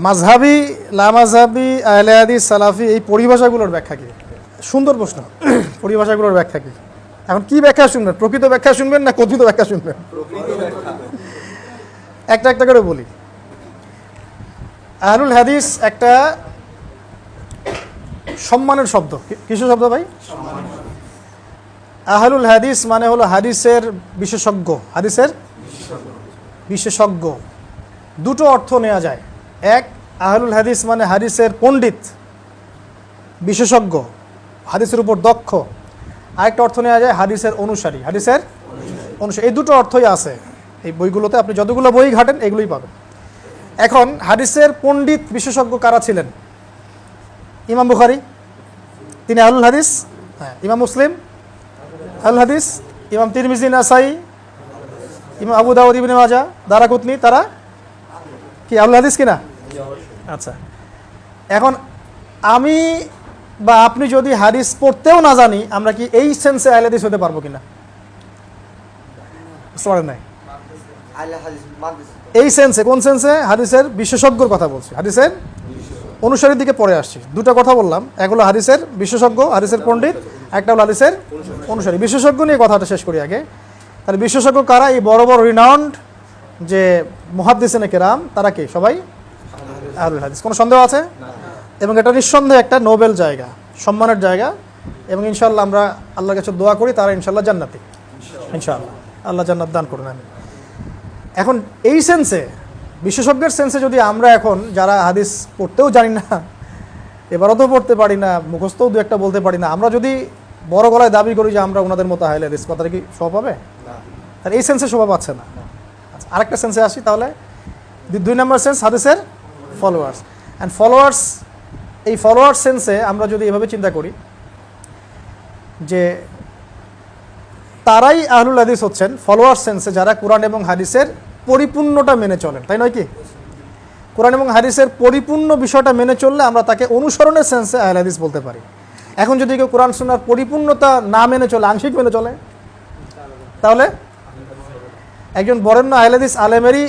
মাযহাবি, লামাযহাবি, আহলে হাদিস, সালাফি এই পরিভাষাগুলোর ব্যাখ্যা কি? সুন্দর প্রশ্ন। পরিভাষাগুলোর ব্যাখ্যা কি? এখন কি ব্যাখ্যা শুনবেন? প্রকৃত ব্যাখ্যা শুনবেন না কথিত ব্যাখ্যা শুনবেন? একটা একটা করে বলি। আহলুল হাদিস একটা সম্মানের শব্দ। কিসের শব্দ ভাই? আহলুল হাদিস মানে হলো হাদিসের বিশেষজ্ঞ। হাদিসের বিশেষজ্ঞ দুটো অর্থ নেওয়া যায়। এক, আহলুল হাদিস মানে হাদিসের পণ্ডিত, বিশেষজ্ঞ, হাদিসের উপর দক্ষ। আরেকটা অর্থ নেওয়া যায় হাদিসের অনুসারী। হাদিসের অনুসারী, এই দুটো অর্থই আছে এই বইগুলোতে। আপনি যতগুলো বই ঘাটেন এগুলোই পাবেন। এখন হাদিসের পণ্ডিত বিশেষজ্ঞ কারা ছিলেন? ইমাম বুখারী, তিনি আহলুল হাদিস। হ্যাঁ। ইমাম মুসলিম আহলুল হাদিস। ইমাম তিরমিজি, নাসাই, ইমাম আবু দাউদ, ইবনে মাজাহ, দারাকুতনি, তারা কি আহলুল হাদিস কিনা? আচ্ছা, এখন আমি বা আপনি যদি হাদিস পড়তেও না জানি, আমরা কি এই সেন্সে আহলে হাদিস হতে পারবো কিনা? বুঝতে পারেন নাই? এই সেন্সে, কোন সেন্সে? হাদিসের বিশেষজ্ঞর কথা বলছি, হাদিসের অনুসারীর দিকে পরে আসছি। দুটো কথা বললাম, এক হলো হাদিসের বিশেষজ্ঞ, হাদিসের পণ্ডিত, একটা হলো হাদিসের অনুসারী। বিশেষজ্ঞ নিয়ে কথাটা শেষ করি আগে। তাহলে বিশেষজ্ঞ কারা? এই বড় বড় রিনাউন্ড যে মুহাদ্দিসিনে কেরাম, তারা কি সবাই আহলুল হাদিস? কোনো সন্দেহ আছে? এবং এটা নিঃসন্দেহে একটা নোবেল জায়গা, সম্মানের জায়গা। এবং ইনশাআল্লাহ আমরা আল্লাহর কাছে দোয়া করি তারা ইনশাআল্লাহ জান্নাতি। ইনশাআল্লাহ আল্লাহ জান্নাত দান করুন, আমি। এখন এই সেন্সে, বিশেষজ্ঞের সেন্সে যদি আমরা এখন যারা হাদিস পড়তেও জানি না, এবারও পড়তে পারি না, মুখস্থও দু একটা বলতে পারি না, আমরা যদি বড় গলায় দাবি করি যে আমরা ওনাদের মতো আহলে হাদিস, কথাটা কি শোভা পাবে? তাহলে এই সেন্সে শোভা পাচ্ছে না। আচ্ছা, আরেকটা সেন্সে আসি তাহলে। 2 নম্বর সেন্স হাদিসের ফলোয়ার্স। অ্যান্ড ফলোয়ার্স, এই ফলোয়ার্স সেন্সে আমরা যদি এভাবে চিন্তা করি যে তারাই আহলুল হাদিস হচ্ছেন, ফলোয়ার্স সেন্সে যারা কোরআন এবং হাদিসের পরিপূর্ণটা মেনে চলেন, তাই নয় কি? কোরআন এবং হাদিসের পরিপূর্ণ বিষয়টা মেনে চললে আমরা তাকে অনুসরণের সেন্সে আহলে হাদিস বলতে পারি। এখন যদি কেউ কোরআন সুন্নাহর পরিপূর্ণতা না মেনে চলে, আংশিক মেনে চলে, তাহলে একজন বরেণ্য আহলে হাদিস আলেমেরই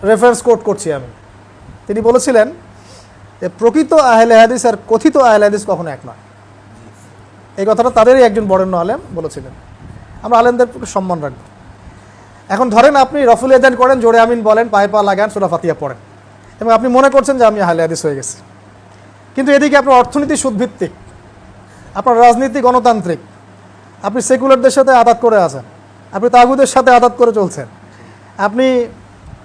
রেফারেন্স কোট করছি আমি। তিনি বলেছিলেন যে প্রকৃত আহলে হাদিস আর কথিত আহলে হাদিস কখনো এক নয়। এই কথাটা তাদেরই একজন বরেণ্য আলেম বলেছিলেন। আমরা আলেমদের সম্মান রাখবো। এখন ধরেন আপনি রফুল ইয়াদান করেন, জোরে আমিন বলেন, পায়ে পা লাগান, সূরা ফাতিহা পড়েন, এবং আপনি মনে করছেন যে আমি আহলে হাদিস হয়ে গেছি। কিন্তু এদিকে আপনার অর্থনীতি সুদভিত্তিক, আপনার রাজনীতি গণতান্ত্রিক, আপনি সেকুলারদের সাথে আদাত করে আছেন, আপনি তাগুদের সাথে আদাত করে চলছেন, আপনি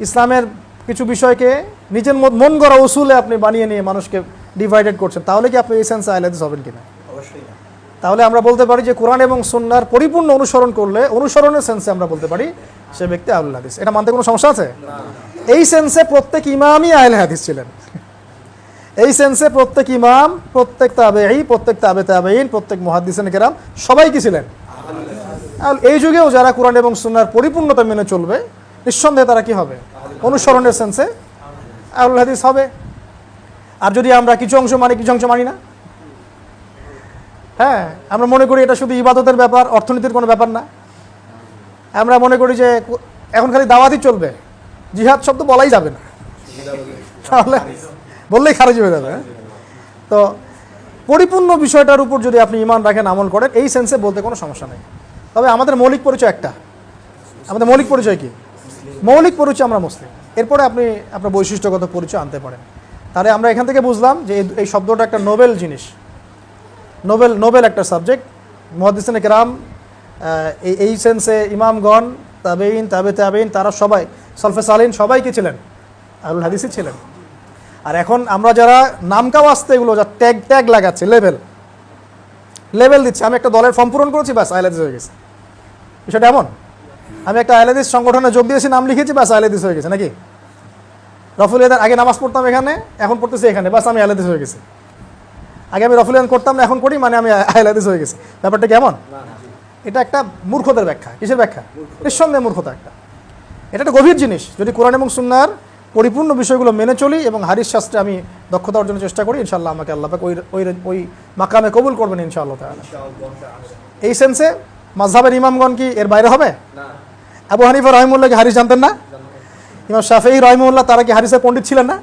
ইসলামের কিছু বিষয়কে নিজের মন গড়া উসুলে আপনি বানিয়ে নিয়ে মানুষকে ডিভাইডেড করছেন, তাহলে কি আপনি এই সেন্সে আহলে হাদিস হবেন কিনা? অবশ্যই না। তাহলে আমরা বলতে পারি যে কোরআন এবং সুন্নাহর পরিপূর্ণ অনুসরণ করলে, অনুসরণের সেন্সে আমরা বলতে পারি সে ব্যক্তি আহলুল হাদিস। এটা মানতে কোনো সমস্যা আছে? এই সেন্সে প্রত্যেক ইমামই আহলে হাদিস ছিলেন। এই সেন্সে প্রত্যেক ইমাম, প্রত্যেক তাবেঈ, প্রত্যেক তাবে তাবেঈন, প্রত্যেক মুহাদ্দিসিনে কেরাম সবাই কি ছিলেন? এই যুগেও যারা কোরআন এবং সুন্নাহর পরিপূর্ণতা মেনে চলবে, নিঃসন্দেহে তারা কি হবে? অনুসরণের সেন্সে আহলুল হাদিস হবে। আর যদি আমরা কিছু অংশ মানি, কিছু অংশ মানি না, হ্যাঁ, আমরা মনে করি এটা শুধু ইবাদতের ব্যাপার, অর্থনীতির কোনো ব্যাপার না, আমরা মনে করি যে এখন খালি দাওয়াতই চলবে, জিহাদ শব্দ বলাই যাবে না, তাহলে বললেই খারিজ হয়ে যাবে। তো পরিপূর্ণ বিষয়টার উপর যদি আপনি ঈমান রাখেন, আমল করেন, এই সেন্সে বলতে কোনো সমস্যা নেই। তবে আমাদের মৌলিক পরিচয় একটা। আমাদের মৌলিক পরিচয় কি? মৌলিক পরিচয় আমরা মুসলিম। এরপরে আপনি আপনার বৈশিষ্ট্যগত পরিচয় আনতে পারেন। তাহলে আমরা এখান থেকে বুঝলাম যে এই শব্দটা একটা নোবেল জিনিস, নোবেল একটা সাবজেক্ট। মুহাদ্দিসিনে কেরাম এই সেন্সে ইমামগণ, তাবেঈন, তাবে তাবেঈন, তারা সবাই, সলফে সালিহিন সবাই কি ছিলেন? আহলুল হাদিসই ছিলেন। আর এখন আমরা যারা নামকাও আসতে এগুলো যা ট্যাগ লাগাচ্ছে, লেভেল দিচ্ছে, আমি একটা দলের ফর্ম পূরণ করেছি, ব্যাস আহলে হাদিস হয়ে গেছে। বিষয়টা এমন? আমি একটা আহলে হাদিস সংগঠনে যোগ দিয়েছি, নাম লিখেছি, ব্যাস আহলে হাদিস হয়ে গেছে নাকি? রফুল ইয়াদান আগে নামাজ পড়তাম এখানে, এখন পড়তেছি এখানে, ব্যাস আমি আহলে হাদিস হয়ে গেছি। আগে আমি রফুল ইয়াদান করতাম না, এখন করি, মানে আমি আহলে হাদিস হয়ে গেছি। ব্যাপারটা কেমন? এটা একটা মূর্খতার ব্যাখ্যা। কিসের ব্যাখ্যা? নিঃসন্দেহে মূর্খতা একটা। এটা একটা গভীর জিনিস। যদি কোরআন এবং সুন্নাহর পরিপূর্ণ বিষয়গুলো মেনে চলি এবং হাদিস শাস্ত্রে আমি দক্ষতা অর্জনের চেষ্টা করি, ইনশাআল্লাহ আমাকে আল্লাহ পাক ওই মাকামে কবুল করবেন ইনশাআল্লাহ তাআলা। এই সেন্সে মাযহাবের ইমামগণ কি এর বাইরে হবে? আবু হানিফা রাহিমাহুল্লাহ কি হাদিস জানতেন না? ইমাম শাফিঈ রাহিমাহুল্লাহ তারা কি হাদিসের পণ্ডিত ছিলেন না?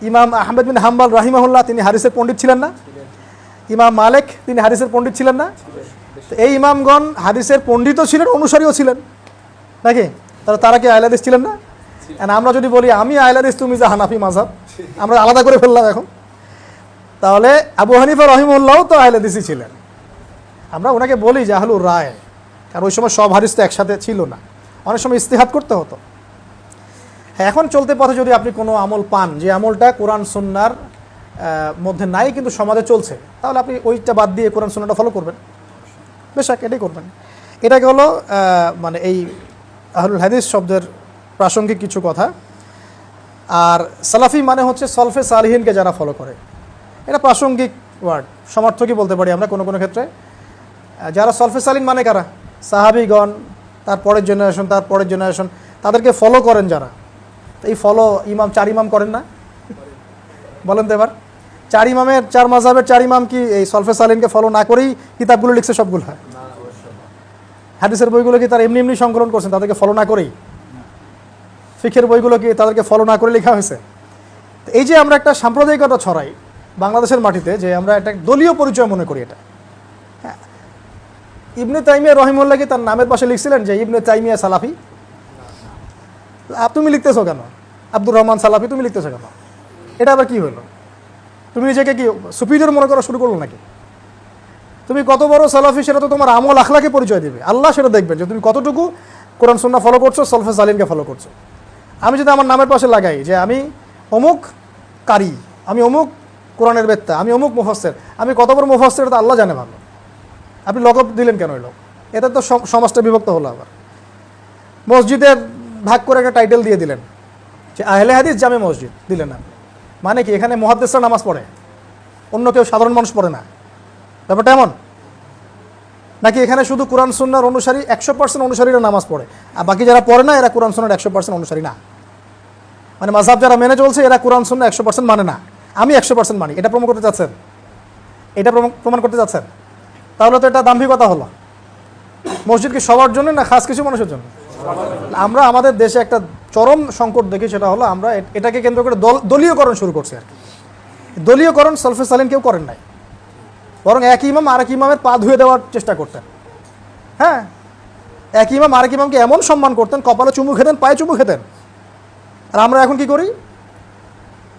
ইমাম আহমেদ বিন হাম্বল রাহিমাহুল্লাহ তিনি হাদিসের পণ্ডিত ছিলেন না? ইমাম মালিক তিনি হাদিসের পণ্ডিত ছিলেন না? তো এই ইমামগণ হাদিসের পণ্ডিতও ছিলেন, অনুসারীও ছিলেন নাকি? তাহলে তারা কি আহলে হাদিস ছিলেন না? আমরা যদি বলি আমি আহলে হাদিস, তুমি যে হানাফি মাযহাব, আমরা আলাদা করে ফেললাম এখন। তাহলে আবু হানিফা রহিমাহুল্লাহও তো আহলে হাদিসই ছিলেন। আমরা ওনাকে বলি যে আহলুর রায়, কারণ ওই সময় সব হাদিস তো একসাথে ছিল না, অনেক সময় ইস্তিহাদ করতে হতো। হ্যাঁ, এখন চলতে পথে যদি আপনি কোনো আমল পান যে আমলটা কোরআন সুন্নাহর মধ্যে নাই কিন্তু সমাজে চলছে, তাহলে আপনি ওইটা বাদ দিয়ে কোরআন সুন্নাহটা ফলো করবেন, বেশক এটাই করবেন। এটাকে হলো মানে এই আহলুল হাদিস শব্দের প্রাসঙ্গিক কিছু কথা। আর সালাফি মানে হচ্ছে সলফে সালিহিনকে যারা ফলো করে, এটা প্রাসঙ্গিক ওয়ার্ড, সমার্থকই বলতে পারি আমরা কোনো কোনো ক্ষেত্রে। যারা সলফে সালিন মানে কারা? সাহাবিগণ, তারপরের জেনারেশন, তারপরের জেনারেশন, তাদেরকে ফলো করেন যারা। এই ফলো ইমাম, 4 ইমাম করেন না? বলেন তো এবার, 4 ইমামের, 4 মাযহাবের 4 ইমাম কি এই সলফে সালিনকে ফলো না করেই কিতাবগুলো লিখছে সবগুলো? হয় হাদিসের বইগুলো কি তারা এমনি এমনি সংকলন করছেন তাদেরকে ফলো না করেই? ফিকহের বইগুলো কি তাদেরকে ফলো না করে লেখা হয়েছে? এই যে আমরা একটা সাম্প্রদায়িকতা ছড়াই বাংলাদেশের মাটিতে, যে আমরা একটা দলীয় পরিচয় মনে করি, এটা হ্যাঁ। ইবনে তাইমিয়া রহিমাহুল্লাহ কি তার নামের পাশে লিখছিলেন যে ইবনে তাইমিয়া সালাফি? তুমি লিখতেছো কেন? আব্দুর রহমান সালাফি তুমি লিখতেছো কেন? এটা আবার কি হলো? তুমি নিজেকে কি সুপিরিয়র মনে করা শুরু করলো নাকি? তুমি কত বড় সালাফি সেটা তো তোমার আমল আখলাকে পরিচয় দেবে, আল্লাহ সেটা দেখবেন যে তুমি কতটুকু কোরআন সুন্নাহ ফলো করছো, সলফে সালিনকে ফলো করছো। আমি যদি আমার নামের পাশে লাগাই যে আমি অমুক কারি, আমি অমুক কোরআনের বেত্তা, আমি অমুক মুফাসসির, আমি কত বড় মুফাসসির এটা আল্লাহ জানে ভালো। আপনি লকব দিলেন কেন? এই লোক, এটা তো সমাজটা বিভক্ত হলো। আবার মসজিদের ভাগ করে একটা টাইটেল দিয়ে দিলেন যে আহলে হাদিস জামে মসজিদ দিলেন না, মানে কি এখানে মুহাদ্দিসরা নামাজ পড়ে, অন্য কেউ সাধারণ মানুষ পড়ে না? ব্যাপারটা এমন নাকি এখানে শুধু কোরআন সুন্নাহর অনুসারী 100% অনুসারীরা নামাজ পড়ে, আর বাকি যারা পড়ে না এরা কোরআন সুন্নাহর 100% অনুসারী না? মানে মাযহাব যারা মেনে চলছে এরা কোরআন সুন্নাহ 100% মানে না, আমি 100% মানি, এটা প্রমাণ করতে চাচ্ছেন? এটা প্রমাণ করতে চাচ্ছেন? তাহলে তো এটা দাম্ভিকতা হলো। মসজিদ কি সবার জন্য না খাস কিছু মানুষের জন্য? আমরা আমাদের দেশে একটা চরম সংকট দেখি, সেটা হলো আমরা এটাকে কেন্দ্র করে দলীয়করণ শুরু করছি। আর কি দলীয়করণ সলফে সালিন কেউ করেন নাই, বরং এক ইমাম আরেক ইমামের পা ধুয়ে দেওয়ার চেষ্টা করতেন। হ্যাঁ, এক ইমাম আরেক ইমামকে এমন সম্মান করতেন, কপালে চুমু খেতেন, পায়ে চুমু খেতেন। আর আমরা এখন কি করি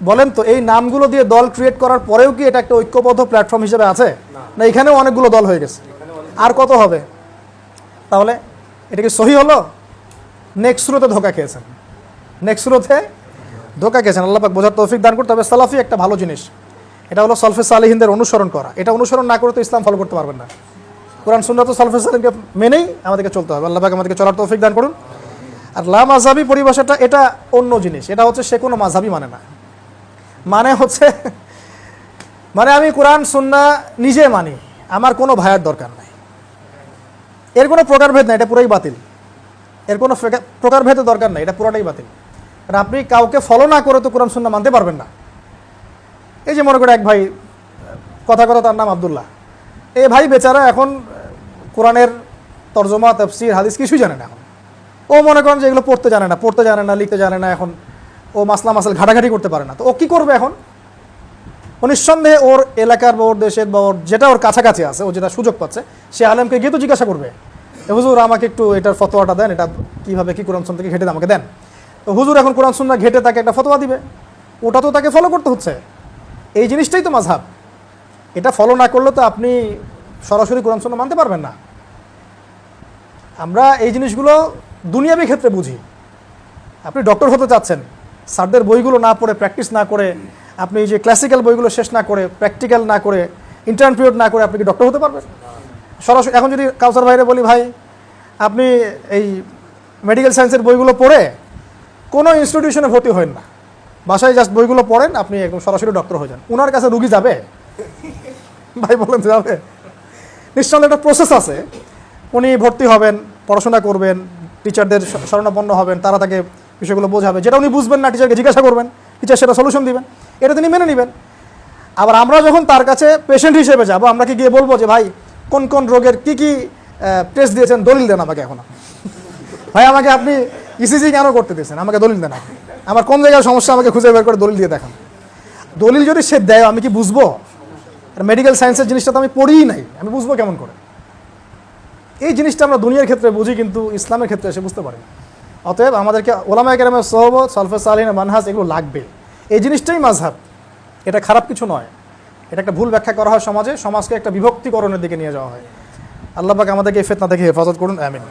বলেন তো? এই নামগুলো দিয়ে দল ক্রিয়েট করার পরেও কি এটা একটা ঐক্যবদ্ধ প্ল্যাটফর্ম হিসেবে আছে? না, এখানেও অনেকগুলো দল হয়ে গেছে, আর কত হবে? তাহলে এটা কি সহি হলো? নেক্সট সুরতে ধোকা খেয়েছেন, নেক্সট সুরতে ধোকা খেয়েছেন। আল্লাহ পাক বোঝার তৌফিক দান করতে হবে। সালাফি একটা ভালো জিনিস, এটা হলো সলফে সালিহিনদের অনুসরণ করা। এটা অনুসরণ না করে তো ইসলাম ফলো করতে পারবেন না। কোরআন সুন্নাহ তো সলফে সালিহিনকে মেনেই আমাদেরকে চলতে হবে। আল্লাহ পাক আমাদেরকে চলার তৌফিক দান করুন। আর লা মাযহাবি পরিভাষাটা এটা অন্য জিনিস, এটা হচ্ছে সে কোনো মাযহাবই মানে না, মানে হচ্ছে মানে আমি কোরআন সুন্নাহ নিজে মানি, আমার কোনো ভাইয়ের দরকার নাই, এর কোনো প্রকারভেদ নাই, এটা পুরোই বাতিল। এর কোনো প্রকারভেদের দরকার নাই, এটা পুরোটাই বাতিল। কারণ আপনি কাউকে ফলো না করে তো কোরআন সুন্নাহ মানতে পারবেন না। এই যে মনে করে এক ভাই, কথা তার নাম আব্দুল্লাহ, এই ভাই বেচারা এখন কোরআনের তর্জমা, তাফসীর, হাদিস কিছুই জানে না। এখন ও মনে করেন যে এগুলো পড়তে জানে না, লিখতে জানে না, এখন ও মাসলা ঘাটাঘাটি করতে পারে না। তো ও কী করবে এখন? ও নিঃসন্দেহে ওর এলাকার বা ওর দেশের বা ওর যেটা ওর কাছাকাছি আছে, ও যেটা সুযোগ পাচ্ছে, সে আলেমকে গিয়ে তো জিজ্ঞাসা করবে, হুজুর আমাকে একটু এটার ফতোয়াটা দেন, এটা কীভাবে কি কোরআন সুন্নাহ থেকে ঘেটে আমাকে দেন। তো হুজুর এখন কোরআন সুন্নাহ ঘেটে তাকে একটা ফতোয়া দিবে, ওটা তো তাকে ফলো করতে হচ্ছে। এই জিনিসটাই তো মাযহাব। এটা ফলো না করলে তো আপনি সরাসরি কোরআন সুন্নাহ মানতে পারবেন না। আমরা এই জিনিসগুলো দুনিয়াবী ক্ষেত্রে বুঝি। আপনি ডক্টর হতে চাচ্ছেন, স্যারদের বইগুলো না পড়ে, প্র্যাকটিস না করে, আপনি এই যে ক্লাসিক্যাল বইগুলো শেষ না করে, প্র্যাকটিক্যাল না করে, ইন্টার্ন পিরিয়ড না করে আপনি কি ডক্টর হতে পারবেন? সরাসরি এখন যদি কাউসার ভাইরে বলি, ভাই আপনি এই মেডিকেল সায়েন্সের বইগুলো পড়ে কোনো ইনস্টিটিউশনে ভর্তি হন না, বাসায় জাস্ট বইগুলো পড়েন, আপনি একদম সরাসরি ডক্টর হয়ে যান, ওনার কাছে রুগী যাবে? ভাই বলেন যাবে? নিঃসন্দেহে একটা প্রসেস আছে। উনি ভর্তি হবেন, পড়াশোনা করবেন, টিচারদের শরণাপন্ন হবেন, তারা তাকে বিষয়গুলো বোঝাবে, যেটা উনি বুঝবেন না টিচারকে জিজ্ঞাসা করবেন, টিচার সেটা সলিউশন দিবেন, এটা তিনি মেনে নেবেন। আবার আমরা যখন তার কাছে পেশেন্ট হিসেবে যাবো, আমরা কি গিয়ে বলবো যে ভাই কোন কোন রোগের কি কি টেস্ট দিয়েছেন, দলিল দেন আমাকে। এখন ভাই আমাকে আপনি ইসিজি কেন করতে দিয়েছেন, আমাকে দলিল দেন। আমার কোন জায়গায় সমস্যা আমাকে খুঁজে বের করে দলিল দিয়ে দেখান। দলিল যদি সে দেয় আমি কি বুঝবো? আর মেডিকেল সায়েন্সের জিনিসটা তো আমি পড়িই নাই, আমি বুঝবো কেমন করে? এই জিনিসটা আমরা দুনিয়ার ক্ষেত্রে বুঝি, কিন্তু ইসলামের ক্ষেত্রে এসে বুঝতে পারি না। অতএব আমাদেরকে ওলামায়ে কেরামের সোহবত, সলফে সালিহিনের মানহাজ এগুলো লাগবে। এই জিনিসটাই মাযহাব, এটা খারাপ কিছু নয়। এটা একটা ভুল ব্যাখ্যা করা হয় সমাজে, সমাজকে একটা বিভক্তিকরণের দিকে নিয়ে যাওয়া হয়। আল্লাহ পাক আমাদেরকে এই ফিতনা থেকে হেফাজত করুন, আমিন।